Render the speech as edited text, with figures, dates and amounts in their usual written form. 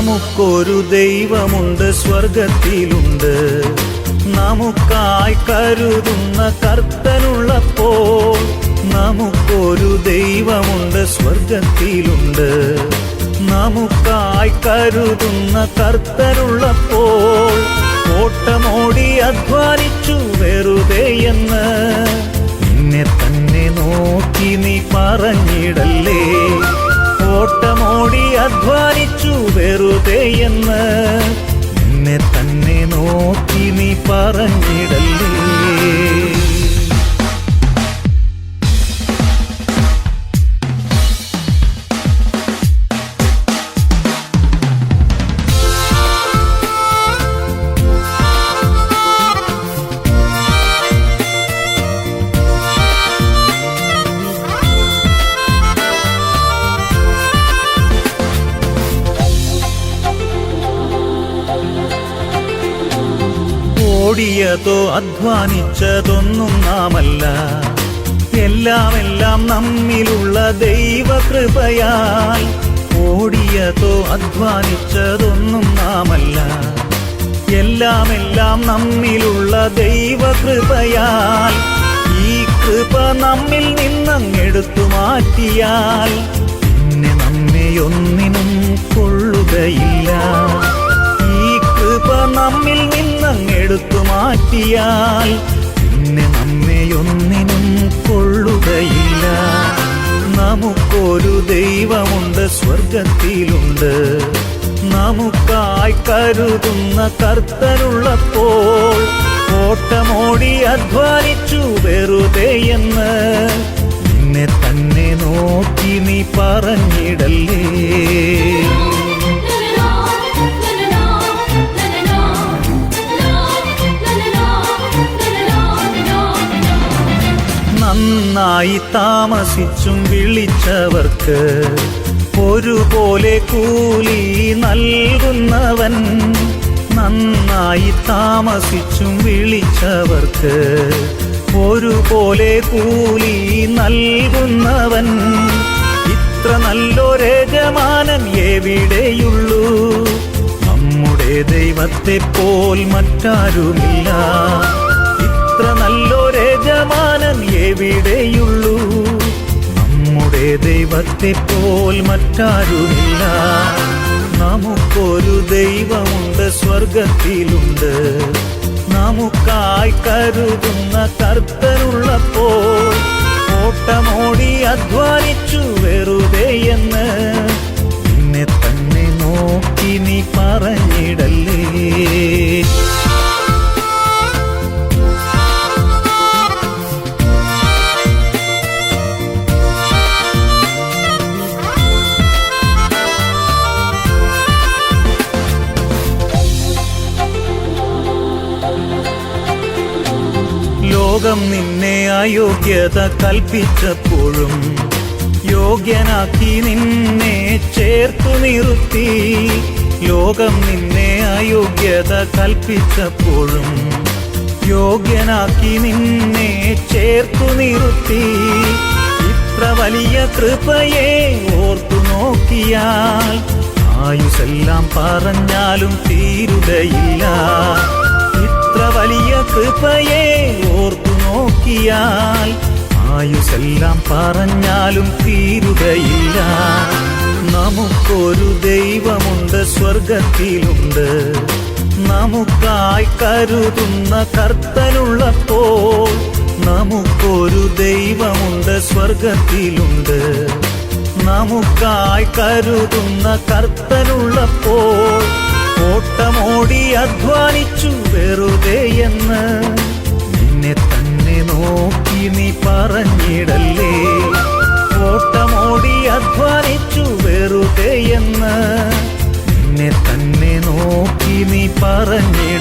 നമുക്കൊരു ദൈവമുണ്ട്, സ്വർഗത്തിലുണ്ട്. നമുക്കായി കരുതുന്ന കർത്തനുള്ളപ്പോൾ. നമുക്കൊരു ദൈവമുണ്ട്, സ്വർഗത്തിലുണ്ട്. നമുക്കായി കരുതുന്ന കർത്തനുള്ളപ്പോൾ. ഓട്ടമോടി അധ്വാനിച്ചു വെറുതെയെന്ന് നിന്നെ തന്നെ നോക്കി നീ പറഞ്ഞിടല്ലേ. ഓട്ടമോടി അധ്വാനിച്ചു വെറുതെയെന്ന് നിന്നെ തന്നെ നോക്കി നീ പറഞ്ഞിടല്ലേ. ഓടിയതോ അധ്വാനിച്ചതൊന്നും നാമല്ല, എല്ലാം നമ്മിലുള്ള ദൈവകൃപയാൽ. ഓടിയതോ അധ്വാനിച്ചതൊന്നും നാമല്ല, എല്ലാം നമ്മിലുള്ള ദൈവകൃപയാൽ. ഈ കൃപ നമ്മിൽ നിന്നങ്ങെടുത്തു മാറ്റിയാൽ പിന്നെ നമ്മെയൊന്നിനും കൊള്ളുകയില്ല. ഈ കൃപ നമ്മിൽ നിന്നങ്ങെടുത്തു മാറ്റിയാൽ പിന്നെ നമ്മെയൊന്നിനും കൊള്ളുകയില്ല. നമുക്കൊരു ദൈവമുണ്ട്, സ്വർഗത്തിലുണ്ട്. നമുക്കായി കരുതുന്ന കർത്തനുള്ളപ്പോൾ. ഓട്ടമോടി അധ്വാനിച്ചു വെറുതെയെന്ന് നിന്നെ തന്നെ നോക്കി നീ പറഞ്ഞിടല്ലേ. നന്നായി താമസിച്ചും വിളിച്ചവർക്ക് ഒരുപോലെ കൂലി നൽകുന്നവൻ. നന്നായി താമസിച്ചും വിളിച്ചവർക്ക് ഒരുപോലെ കൂലി നൽകുന്നവൻ. ഇത്ര നല്ലൊരേജമാനൻ എവിടെയുള്ളൂ? നമ്മുടെ ദൈവത്തെ പോൽ മറ്റാരുമില്ല. ഇത്ര നല്ലൊരേജമാനൻ എവിടെയുള്ളൂ? നമ്മുടെ ദൈവത്തെ പോൽ മറ്റാരുമില്ല. നമുക്കൊരു ദൈവമുണ്ട്, സ്വർഗത്തിലുണ്ട്. നമുക്കായി കരുതുന്ന കർത്തനുള്ളപ്പോൾ. ഓട്ടമോടി അധ്വാനിച്ചു വെറുതെയെന്ന് നിന്നെ തന്നെ നോക്കി നീ പറഞ്ഞിടല്ലേ. ലോകം നിന്നെ അയോഗ്യത കൽപ്പിച്ചപ്പോഴും യോഗ്യനാക്കി നിന്നെ ചേർത്തു നിർത്തി. ലോകം നിന്നെ അയോഗ്യത കൽപ്പിച്ചപ്പോഴും യോഗ്യനാക്കി നിന്നെ ചേർത്തു നിർത്തി. ഇത്ര വലിയ കൃപയെ ഓർത്തു നോക്കിയാൽ ആയുസ്സെല്ലാം പറഞ്ഞാലും തീരുകയില്ല. ഇത്ര വലിയ കൃപയെ ഓർത്തു നോക്കിയാൽ ആയുസ്സെല്ലാം പറഞ്ഞാലും തീരുകയില്ല. നമുക്കൊരു ദൈവമുണ്ട്, സ്വർഗത്തിലുണ്ട്. നമുക്കായി കരുതുന്ന കർത്തനുള്ളപ്പോൾ. നമുക്കൊരു ദൈവമുണ്ട്, സ്വർഗത്തിലുണ്ട്. നമുക്കായി കരുതുന്ന കർത്തനുള്ളപ്പോൾ. ഓട്ടമോടി അധ്വാനിച്ചു വെറുതെയെന്ന് നിന്നെ തന്നെ നോക്കി നീ പറഞ്ഞിടല്ലേ. ഓട്ടമോടി അധ്വാനിച്ചു വെറുതെയെന്ന് നിന്നെ തന്നെ നോക്കി നീ പറഞ്ഞിട